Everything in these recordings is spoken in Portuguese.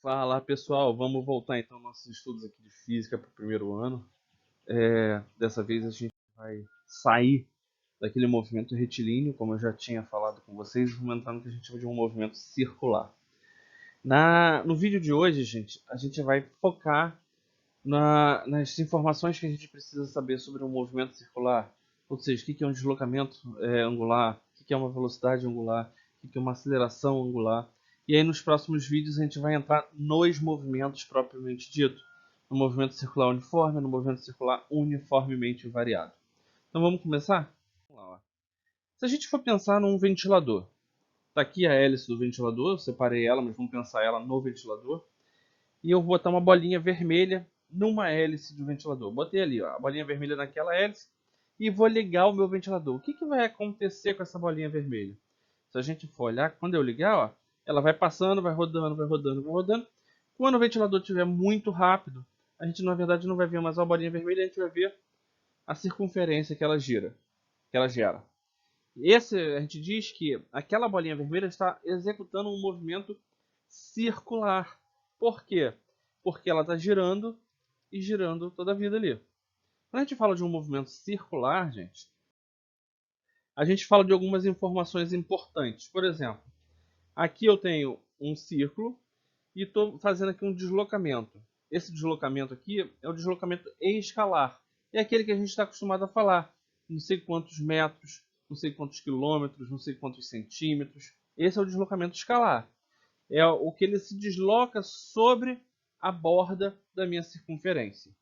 Fala pessoal, vamos voltar então aos nossos estudos aqui de física para o primeiro ano. Dessa vez a gente vai sair daquele movimento retilíneo, como eu já tinha falado com vocês, e vamos entrar no que a gente chama de um movimento circular. No vídeo de hoje, gente, a gente vai focar nas informações que a gente precisa saber sobre um movimento circular, ou seja, o que é um deslocamento angular, o que é uma velocidade angular, o que é uma aceleração angular. E aí nos próximos vídeos a gente vai entrar nos movimentos propriamente dito, no movimento circular uniforme, no movimento circular uniformemente variado. Então vamos começar? Vamos lá, ó. Se a gente for pensar num ventilador, está aqui a hélice do ventilador, eu separei ela, mas vamos pensar ela no ventilador. E eu vou botar uma bolinha vermelha numa hélice do ventilador. Botei ali, ó, a bolinha vermelha naquela hélice e vou ligar o meu ventilador. O que vai acontecer com essa bolinha vermelha? Se a gente for olhar, quando eu ligar, ó, ela vai passando, vai rodando, vai rodando, vai rodando. Quando o ventilador estiver muito rápido, a gente na verdade não vai ver mais a bolinha vermelha, a gente vai ver a circunferência que ela gira, que ela gera. A gente diz que aquela bolinha vermelha está executando um movimento circular. Por quê? Porque ela está girando e girando toda a vida ali. Quando a gente fala de um movimento circular, gente, a gente fala de algumas informações importantes. Por exemplo, aqui eu tenho um círculo e estou fazendo aqui um deslocamento. Esse deslocamento aqui é o deslocamento escalar. É aquele que a gente está acostumado a falar. Não sei quantos metros, não sei quantos quilômetros, não sei quantos centímetros. Esse é o deslocamento escalar. É o que ele se desloca sobre a borda da minha circunferência.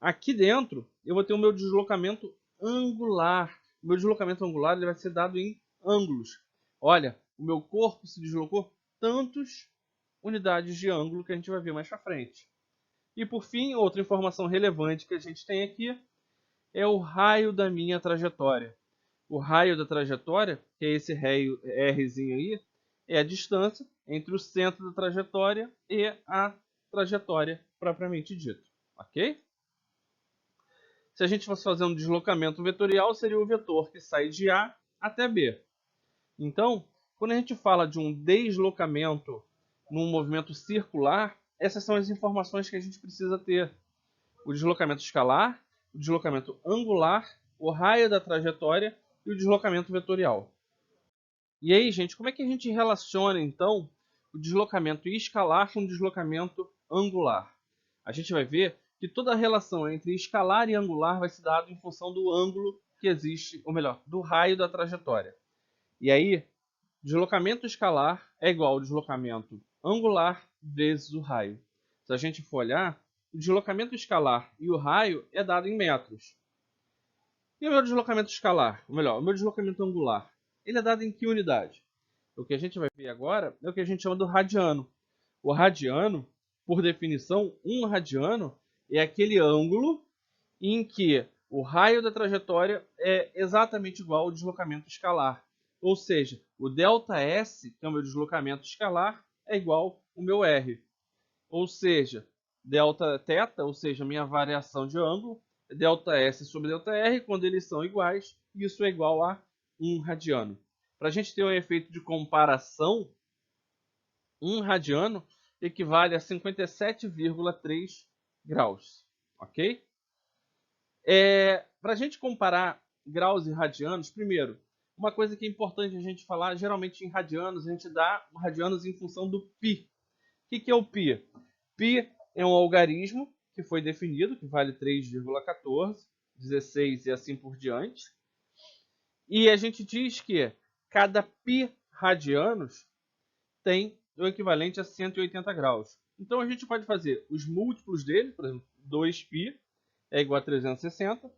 Aqui dentro, eu vou ter o meu deslocamento angular. O meu deslocamento angular ele vai ser dado em ângulos. Olha, o meu corpo se deslocou tantos unidades de ângulo que a gente vai ver mais para frente. E por fim, outra informação relevante que a gente tem aqui é o raio da minha trajetória. O raio da trajetória, que é esse Rzinho aí, é a distância entre o centro da trajetória e a trajetória propriamente dita. Ok? Se a gente fosse fazer um deslocamento vetorial, seria o vetor que sai de A até B. Então, quando a gente fala de um deslocamento num movimento circular, essas são as informações que a gente precisa ter. O deslocamento escalar, o deslocamento angular, o raio da trajetória e o deslocamento vetorial. E aí, gente, como é que a gente relaciona, então, o deslocamento escalar com o deslocamento angular? A gente vai ver que toda a relação entre escalar e angular vai ser dada em função do ângulo que existe, ou melhor, do raio da trajetória. E aí, deslocamento escalar é igual ao deslocamento angular vezes o raio. Se a gente for olhar, o deslocamento escalar e o raio é dado em metros. E o meu deslocamento escalar, ou melhor, o meu deslocamento angular, ele é dado em que unidade? O que a gente vai ver agora é o que a gente chama do radiano. O radiano, por definição, um radiano é aquele ângulo em que o raio da trajetória é exatamente igual ao deslocamento escalar. Ou seja, o ΔS, que é o meu deslocamento escalar, é igual ao meu R. Ou seja, Δθ, ou seja, a minha variação de ângulo, é ΔS sobre ΔR, quando eles são iguais, isso é igual a 1 radiano. Para a gente ter um efeito de comparação, 1 radiano equivale a 57,3 graus. Ok? Para a gente comparar graus e radianos, primeiro, uma coisa que é importante a gente falar, geralmente em radianos, a gente dá radianos em função do π. O que é o π? Π é um algarismo que foi definido, que vale 3,14, 16 e assim por diante. E a gente diz que cada π radianos tem o equivalente a 180 graus. Então a gente pode fazer os múltiplos dele, por exemplo, 2π é igual a 360,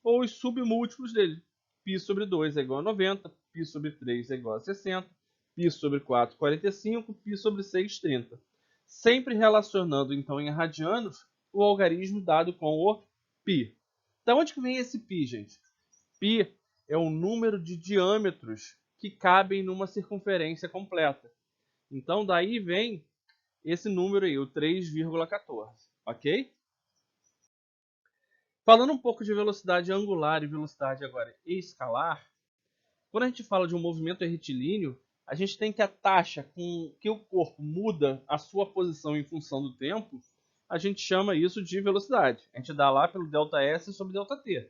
ou os submúltiplos dele. π sobre 2 é igual a 90, π sobre 3 é igual a 60, π sobre 4, 45, π sobre 6, 30. Sempre relacionando, então, em radianos, o algarismo dado com o π. Da onde que vem esse π, gente? Π é o número de diâmetros que cabem numa circunferência completa. Então, daí vem esse número aí, o 3,14. Ok? Falando um pouco de velocidade angular e velocidade agora escalar, quando a gente fala de um movimento retilíneo, a gente tem que a taxa com que o corpo muda a sua posição em função do tempo, a gente chama isso de velocidade. A gente dá lá pelo ΔS sobre ΔT.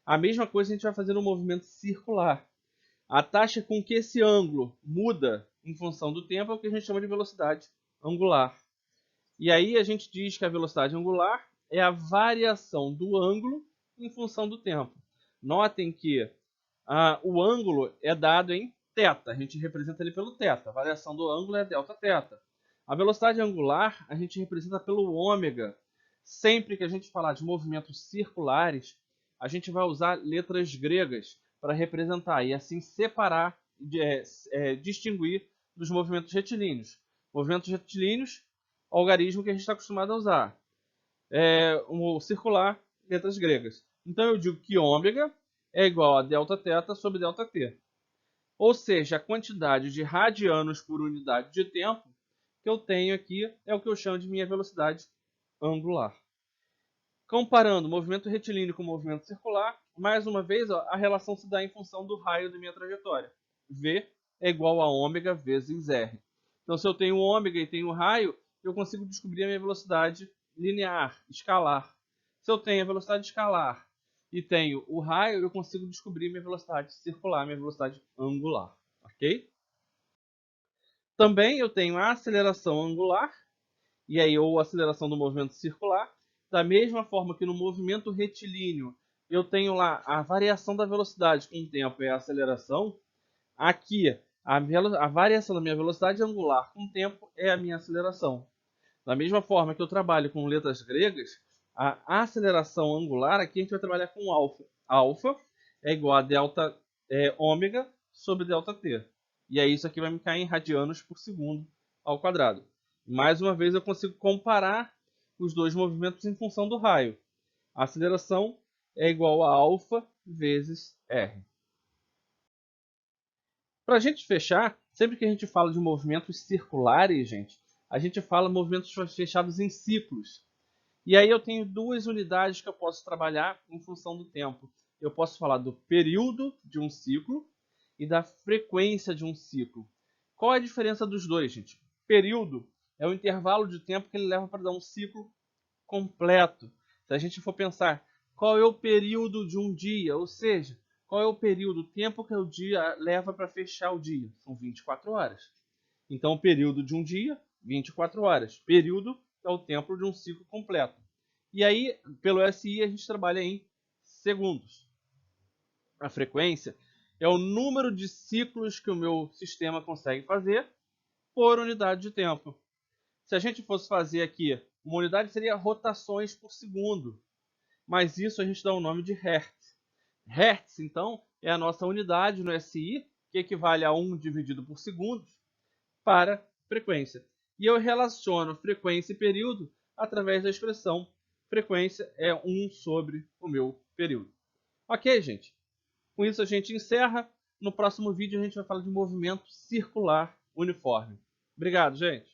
A mesma coisa a gente vai fazer no movimento circular. A taxa com que esse ângulo muda em função do tempo é o que a gente chama de velocidade angular. E aí a gente diz que a velocidade angular é a variação do ângulo em função do tempo. Notem que o ângulo é dado em θ, a gente representa ele pelo θ. A variação do ângulo é Δθ. A velocidade angular a gente representa pelo ômega. Sempre que a gente falar de movimentos circulares, a gente vai usar letras gregas para representar e assim separar, distinguir dos movimentos retilíneos. Movimentos retilíneos, algarismo que a gente está acostumado a usar. O circular, letras gregas. Então eu digo que ômega é igual a Δθ sobre ΔT. Ou seja, a quantidade de radianos por unidade de tempo que eu tenho aqui é o que eu chamo de minha velocidade angular. Comparando movimento retilíneo com movimento circular, mais uma vez a relação se dá em função do raio da minha trajetória. V é igual a ômega vezes R. Então, se eu tenho ômega e tenho raio, eu consigo descobrir a minha velocidade linear, escalar. Se eu tenho a velocidade escalar e tenho o raio, eu consigo descobrir minha velocidade circular, minha velocidade angular. Ok? Também eu tenho a aceleração angular, e aí ou aceleração do movimento circular. Da mesma forma que no movimento retilíneo eu tenho lá a variação da velocidade com o tempo é a aceleração, aqui a variação da minha velocidade angular com o tempo é a minha aceleração. Da mesma forma que eu trabalho com letras gregas, a aceleração angular aqui a gente vai trabalhar com alfa. Alfa é igual a delta ômega sobre ΔT. E aí isso aqui vai me cair em radianos por segundo ao quadrado. Mais uma vez eu consigo comparar os dois movimentos em função do raio. A aceleração é igual a alfa vezes r. Para a gente fechar, sempre que a gente fala de movimentos circulares, gente, a gente fala movimentos fechados em ciclos. E aí eu tenho duas unidades que eu posso trabalhar em função do tempo. Eu posso falar do período de um ciclo e da frequência de um ciclo. Qual é a diferença dos dois, gente? Período é o intervalo de tempo que ele leva para dar um ciclo completo. Se a gente for pensar qual é o período de um dia, ou seja, qual é o período, o tempo que o dia leva para fechar o dia? São 24 horas. Então, o período de um dia, 24 horas. Período é o tempo de um ciclo completo. E aí, pelo SI, a gente trabalha em segundos. A frequência é o número de ciclos que o meu sistema consegue fazer por unidade de tempo. Se a gente fosse fazer aqui, uma unidade seria rotações por segundo. Mas isso a gente dá o nome de Hertz. Hertz, então, é a nossa unidade no SI, que equivale a 1 dividido por segundos, para frequência. E eu relaciono frequência e período através da expressão frequência é 1 sobre o meu período. Ok, gente? Com isso a gente encerra. No próximo vídeo a gente vai falar de movimento circular uniforme. Obrigado, gente!